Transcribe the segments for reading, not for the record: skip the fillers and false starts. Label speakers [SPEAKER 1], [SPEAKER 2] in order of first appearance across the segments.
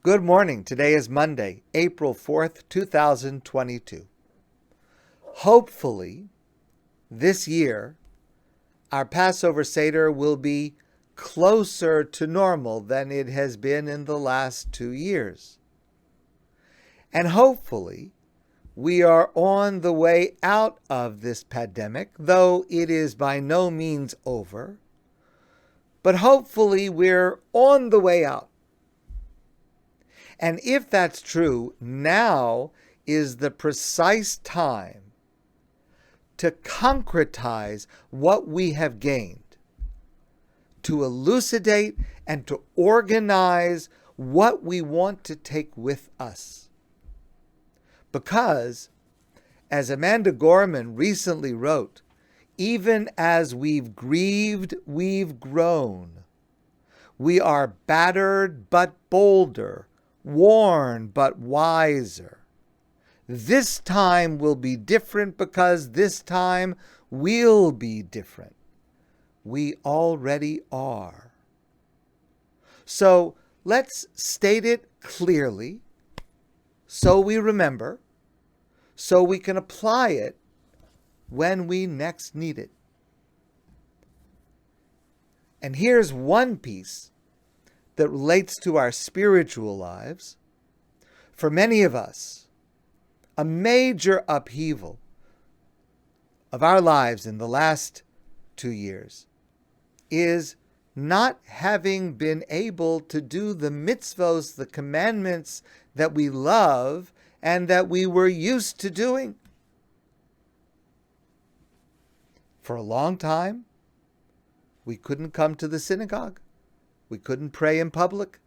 [SPEAKER 1] Good morning. Today is Monday, April 4th, 2022. Hopefully, this year, our Passover Seder will be closer to normal than it has been in the last 2 years. And hopefully, we are on the way out of this pandemic, though it is by no means over. But hopefully, we're on the way out. And if that's true, now is the precise time to concretize what we have gained, to elucidate and to organize what we want to take with us. Because, as Amanda Gorman recently wrote, even as we've grieved, we've grown. We are battered but bolder, worn but wiser. This time will be different because this time we'll be different. We already are. So let's state it clearly so we remember, so we can apply it when we next need it. And here's one piece that relates to our spiritual lives. For many of us, a major upheaval of our lives in the last 2 years is not having been able to do the mitzvos, the commandments that we love and that we were used to doing. For a long time, we couldn't come to the synagogue. We couldn't pray in public.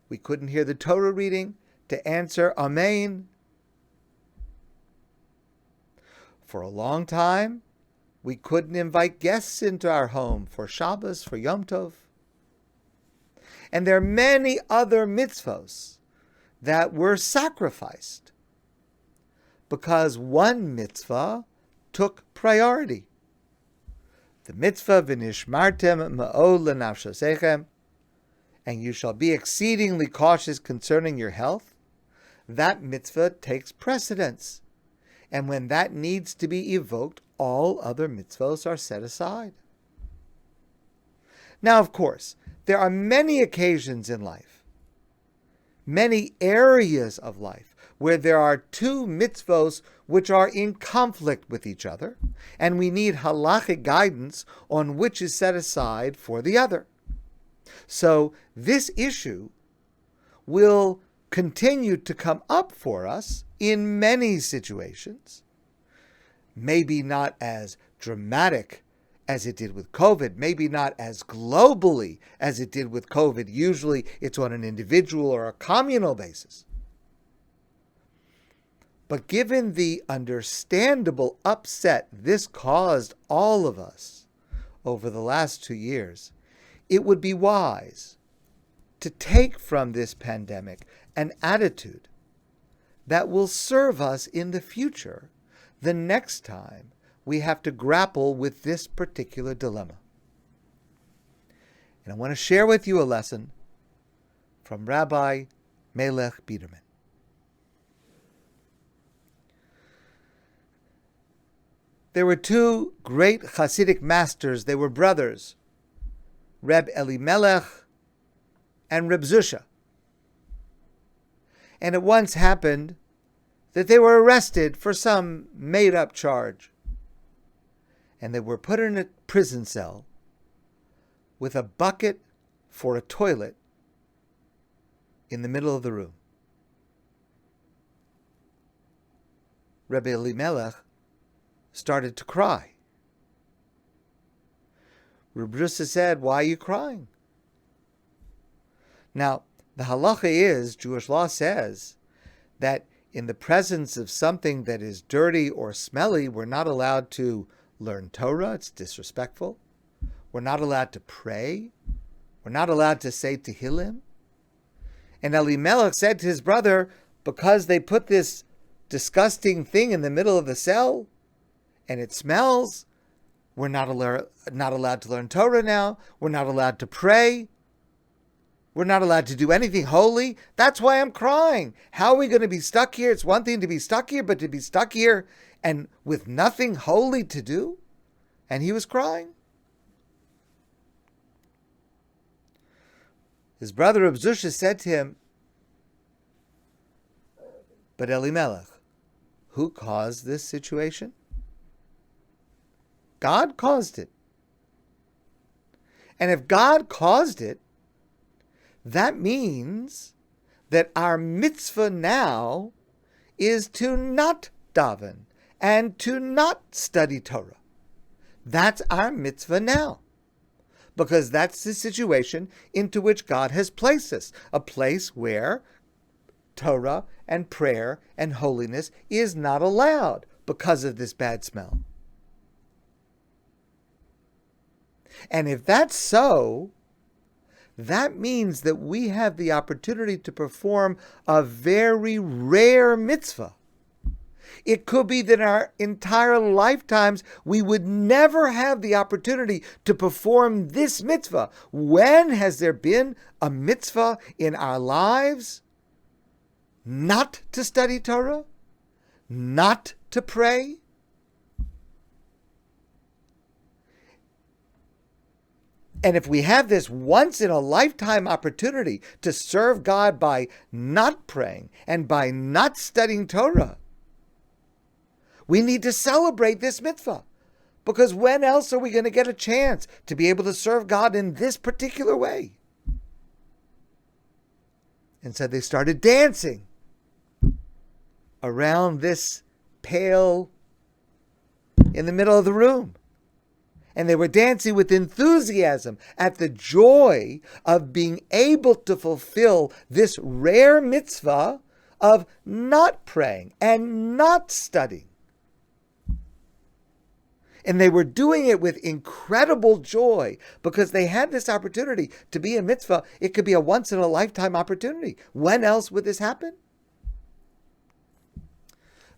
[SPEAKER 1] We couldn't hear the Torah reading to answer Amen. For a long time, we couldn't invite guests into our home for Shabbos, for Yom Tov. And there are many other mitzvos that were sacrificed because one mitzvah took priority. The mitzvah v'nishmartem ma'od lenafshosechem, and you shall be exceedingly cautious concerning your health, that mitzvah takes precedence. And when that needs to be evoked, all other mitzvahs are set aside. Now, of course, there are many occasions in life, many areas of life, where there are two mitzvos which are in conflict with each other, and we need halachic guidance on which is set aside for the other. So this issue will continue to come up for us in many situations, maybe not as dramatic as it did with COVID, maybe not as globally as it did with COVID. Usually it's on an individual or a communal basis. But given the understandable upset this caused all of us over the last 2 years, it would be wise to take from this pandemic an attitude that will serve us in the future the next time we have to grapple with this particular dilemma. And I want to share with you a lesson from Rabbi Meilech Biderman. There were two great Hasidic masters. They were brothers, Reb Elimelech and Reb Zusha. And it once happened that they were arrested for some made-up charge. And they were put in a prison cell with a bucket for a toilet in the middle of the room. Reb Elimelech started to cry. Reb Zusha said, "Why are you crying?" Now, the halacha is, Jewish law says, that in the presence of something that is dirty or smelly, we're not allowed to learn Torah. It's disrespectful. We're not allowed to pray. We're not allowed to say Tehillim. And Elimelech said to his brother, because they put this disgusting thing in the middle of the cell and it smells, we're not allowed to learn Torah now. We're not allowed to pray. We're not allowed to do anything holy. That's why I'm crying. How are we going to be stuck here? It's one thing to be stuck here, but to be stuck here and with nothing holy to do? And he was crying. His brother Abzusha said to him, but Elimelech, who caused this situation? God caused it. And if God caused it, that means that our mitzvah now is to not daven and to not study Torah. That's our mitzvah now, because that's the situation into which God has placed us, a place where Torah and prayer and holiness is not allowed because of this bad smell. And if that's so, that means that we have the opportunity to perform a very rare mitzvah. It could be that in our entire lifetimes we would never have the opportunity to perform this mitzvah. When has there been a mitzvah in our lives not to study Torah, not to pray? And if we have this once in a lifetime opportunity to serve God by not praying and by not studying Torah, we need to celebrate this mitzvah. Because when else are we going to get a chance to be able to serve God in this particular way? And so they started dancing around this pail in the middle of the room. And they were dancing with enthusiasm at the joy of being able to fulfill this rare mitzvah of not praying and not studying. And they were doing it with incredible joy because they had this opportunity to be a mitzvah. It could be a once-in-a-lifetime opportunity. When else would this happen?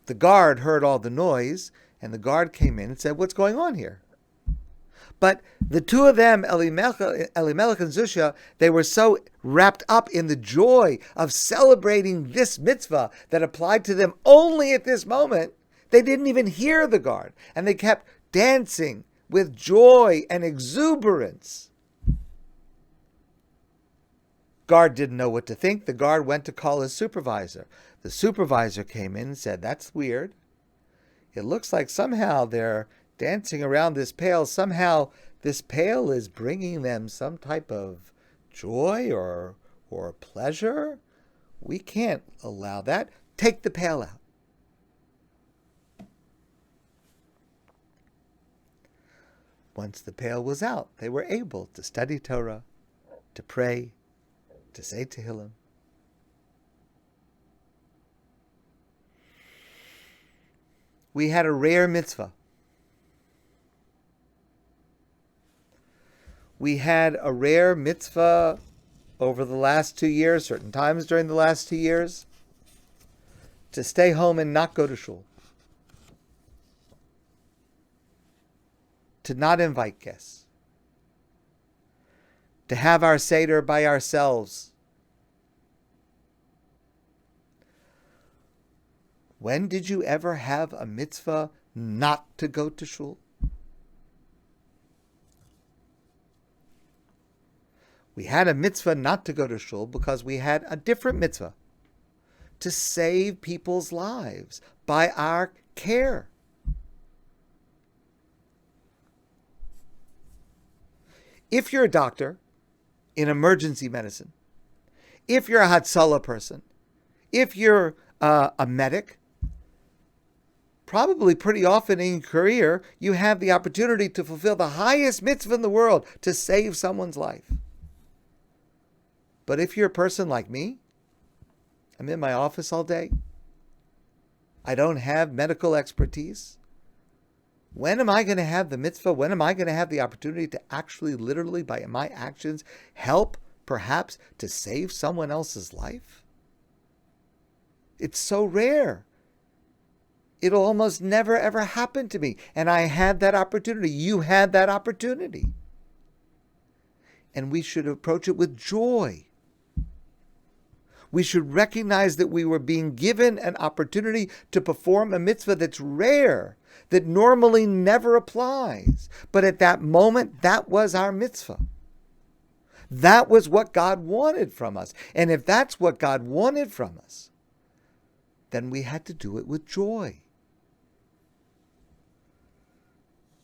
[SPEAKER 1] The guard heard all the noise, and the guard came in and said, "What's going on here?" But the two of them, Elimelech and Zusha, they were so wrapped up in the joy of celebrating this mitzvah that applied to them only at this moment, they didn't even hear the guard. And they kept dancing with joy and exuberance. Guard didn't know what to think. The guard went to call his supervisor. The supervisor came in and said, "That's weird. It looks like somehow they're dancing around this pail. Somehow this pail is bringing them some type of joy or pleasure. We can't allow that. Take the pail out." Once the pail was out, they were able to study Torah, to pray, to say Tehillim. We had a rare mitzvah. We had a rare mitzvah over the last 2 years, certain times during the last 2 years, to stay home and not go to shul. To not invite guests. To have our Seder by ourselves. When did you ever have a mitzvah not to go to shul? We had a mitzvah not to go to shul because we had a different mitzvah to save people's lives by our care. If you're a doctor in emergency medicine, if you're a Hatzalah person, if you're a medic, probably pretty often in your career, you have the opportunity to fulfill the highest mitzvah in the world, to save someone's life. But if you're a person like me, I'm in my office all day, I don't have medical expertise, when am I going to have the mitzvah? When am I going to have the opportunity to actually, literally, by my actions, help, perhaps, to save someone else's life? It's so rare. It'll almost never, ever happen to me. And I had that opportunity. You had that opportunity. And we should approach it with joy. We should recognize that we were being given an opportunity to perform a mitzvah that's rare, that normally never applies. But at that moment, that was our mitzvah. That was what God wanted from us. And if that's what God wanted from us, then we had to do it with joy.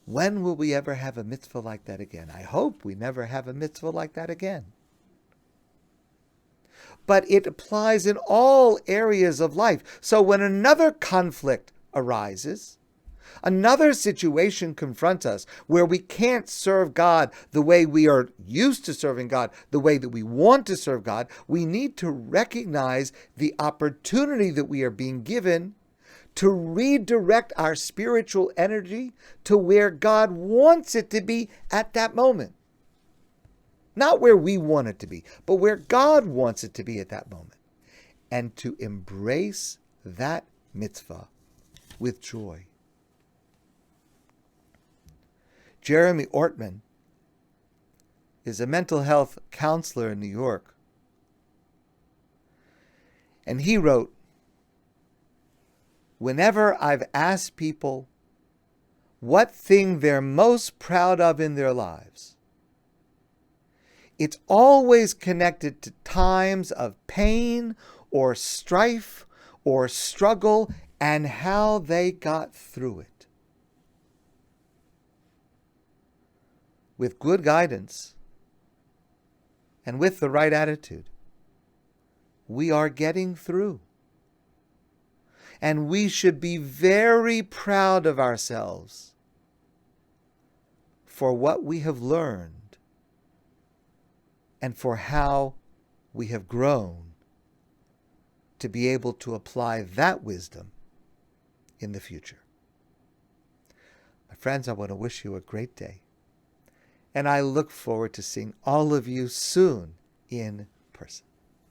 [SPEAKER 1] When will we ever have a mitzvah like that again? I hope we never have a mitzvah like that again. But it applies in all areas of life. So when another conflict arises, another situation confronts us where we can't serve God the way we are used to serving God, the way that we want to serve God, we need to recognize the opportunity that we are being given to redirect our spiritual energy to where God wants it to be at that moment. Not where we want it to be, but where God wants it to be at that moment. And to embrace that mitzvah with joy. Jeremy Ortman is a mental health counselor in New York. And he wrote, "Whenever I've asked people what thing they're most proud of in their lives, it's always connected to times of pain or strife or struggle and how they got through it. With good guidance and with the right attitude, we are getting through. And we should be very proud of ourselves for what we have learned and for how we have grown to be able to apply that wisdom in the future." My friends, I want to wish you a great day. And I look forward to seeing all of you soon in person.